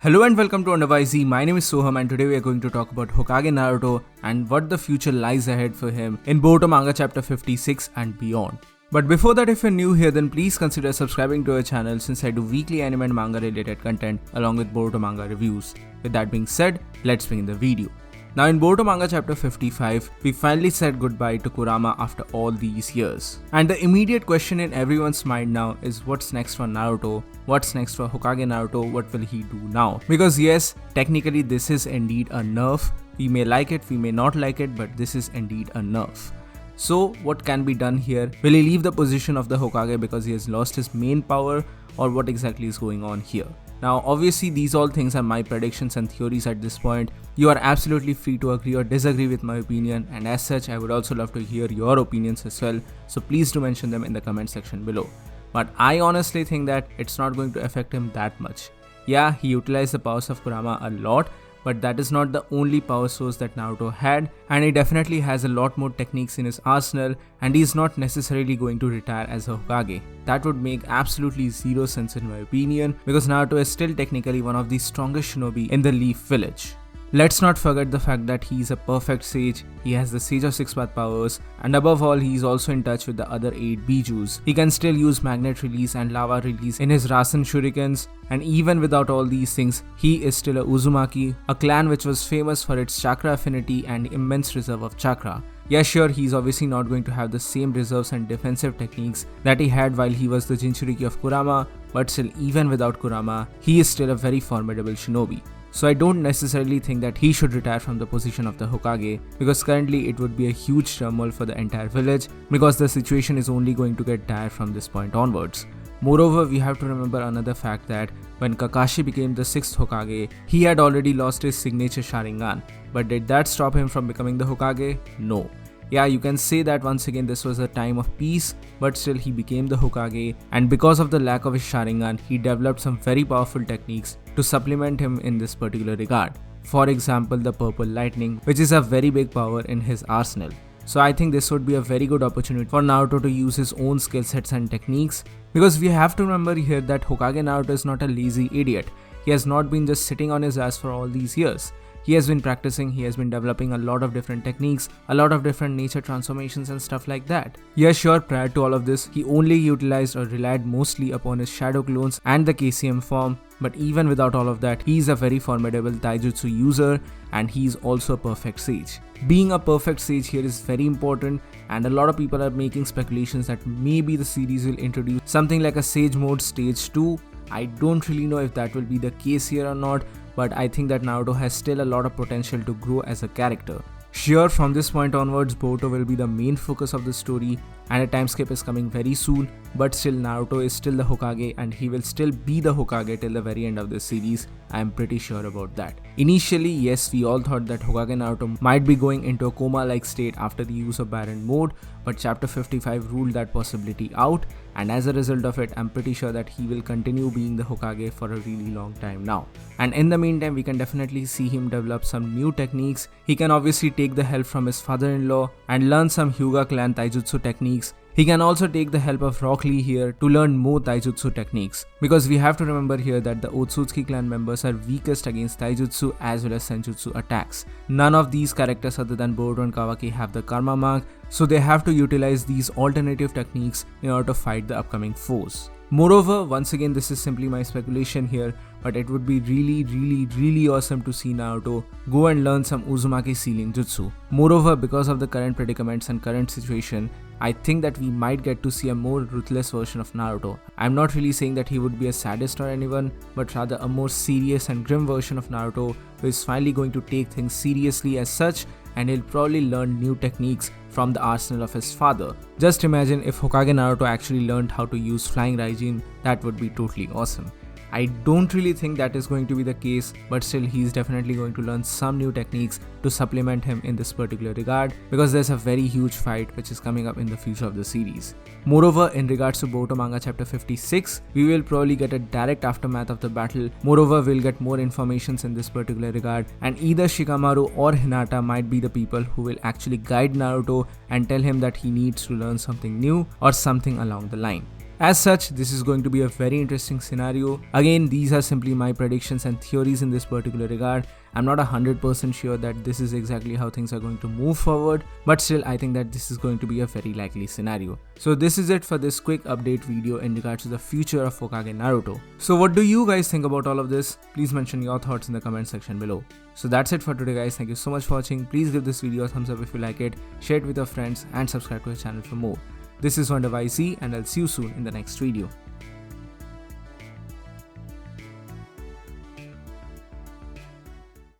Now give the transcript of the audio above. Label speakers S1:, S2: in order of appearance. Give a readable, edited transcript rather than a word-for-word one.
S1: Hello and welcome to Underwise. My name is Soham and today we are going to talk about Hokage Naruto and what the future lies ahead for him in Boruto Manga chapter 56 and beyond. But before that, if you're new here, then please consider subscribing to our channel since I do weekly anime and manga related content along with Boruto manga reviews. With that being said, let's begin the video. Now in Boruto Manga chapter 55, we finally said goodbye to Kurama after all these years. And the immediate question in everyone's mind now is what's next for Naruto? What's next for Hokage Naruto? What will he do now? Because yes, technically this is indeed a nerf. We may like it, we may not like it, but this is indeed a nerf. So what can be done here? Will he leave the position of the Hokage because he has lost his main power, or what exactly is going on here? Now obviously these all things are my predictions and theories at this point. You are absolutely free to agree or disagree with my opinion, and as such I would also love to hear your opinions as well, so please do mention them in the comment section below. But I honestly think that it's not going to affect him that much. Yeah, he utilized the powers of Kurama a lot, but that is not the only power source that Naruto had, and he definitely has a lot more techniques in his arsenal, and he is not necessarily going to retire as a Hokage. That would make absolutely zero sense in my opinion, because Naruto is still technically one of the strongest shinobi in the Leaf Village. Let's not forget the fact that he is a perfect sage, he has the Sage of Six Path powers, and above all he is also in touch with the other 8 Bijus. He can still use magnet release and lava release in his Rasen shurikens, and even without all these things, he is still a Uzumaki, a clan which was famous for its chakra affinity and immense reserve of chakra. Yeah, sure, he's obviously not going to have the same reserves and defensive techniques that he had while he was the Jinchuriki of Kurama, but still even without Kurama, he is still a very formidable shinobi. So I don't necessarily think that he should retire from the position of the Hokage, because currently it would be a huge turmoil for the entire village, because the situation is only going to get dire from this point onwards. Moreover, we have to remember another fact that when Kakashi became the 6th Hokage, he had already lost his signature Sharingan, but did that stop him from becoming the Hokage? No. Yeah, you can say that once again this was a time of peace, but still he became the Hokage, and because of the lack of his Sharingan, he developed some very powerful techniques to supplement him in this particular regard. For example, the Purple Lightning, which is a very big power in his arsenal. So I think this would be a very good opportunity for Naruto to use his own skill sets and techniques, because we have to remember here that Hokage Naruto is not a lazy idiot. He has not been just sitting on his ass for all these years. He has been practicing, he has been developing a lot of different techniques, a lot of different nature transformations and stuff like that. Yeah, sure, prior to all of this, he only utilized or relied mostly upon his shadow clones and the KCM form, but even without all of that, he is a very formidable taijutsu user, and he is also a perfect sage. Being a perfect sage here is very important, and a lot of people are making speculations that maybe the series will introduce something like a Sage Mode Stage 2. I don't really know if that will be the case here or not, but I think that Naruto has still a lot of potential to grow as a character. Sure, from this point onwards, Boruto will be the main focus of the story, and a time skip is coming very soon, but still Naruto is still the Hokage, and he will still be the Hokage till the very end of the series. I am pretty sure about that. Initially, yes, we all thought that Hokage Naruto might be going into a coma-like state after the use of Barren Mode, but chapter 55 ruled that possibility out, and as a result of it, I'm pretty sure that he will continue being the Hokage for a really long time now. And in the meantime, we can definitely see him develop some new techniques. He can obviously take the help from his father-in-law and learn some Hyuga clan taijutsu techniques. He can also take the help of Rock Lee here to learn more taijutsu techniques, because we have to remember here that the Otsutsuki clan members are weakest against taijutsu as well as senjutsu attacks. None of these characters other than Boruto and Kawaki have the karma mark, so they have to utilize these alternative techniques in order to fight the upcoming foes. Moreover, once again this is simply my speculation here, but it would be really awesome to see Naruto go and learn some Uzumaki sealing jutsu. Moreover, because of the current predicaments and current situation, I think that we might get to see a more ruthless version of Naruto. I'm not really saying that he would be a sadist or anyone, but rather a more serious and grim version of Naruto who is finally going to take things seriously as such, and he'll probably learn new techniques from the arsenal of his father. Just imagine if Hokage Naruto actually learned how to use Flying Raijin, that would be totally awesome. I don't really think that is going to be the case, but still he's definitely going to learn some new techniques to supplement him in this particular regard, because there's a very huge fight which is coming up in the future of the series. Moreover, in regards to Boruto Manga chapter 56, we will probably get a direct aftermath of the battle. Moreover, we'll get more informations in this particular regard, and either Shikamaru or Hinata might be the people who will actually guide Naruto and tell him that he needs to learn something new or something along the line. As such, this is going to be a very interesting scenario. Again, these are simply my predictions and theories in this particular regard. I'm not 100% sure that this is exactly how things are going to move forward, but still I think that this is going to be a very likely scenario. So this is it for this quick update video in regards to the future of Hokage Naruto. So what do you guys think about all of this? Please mention your thoughts in the comment section below. So that's it for today guys, thank you so much for watching. Please give this video a thumbs up if you like it, share it with your friends and subscribe to our channel for more. This is WonderYC and I'll see you soon in the next video.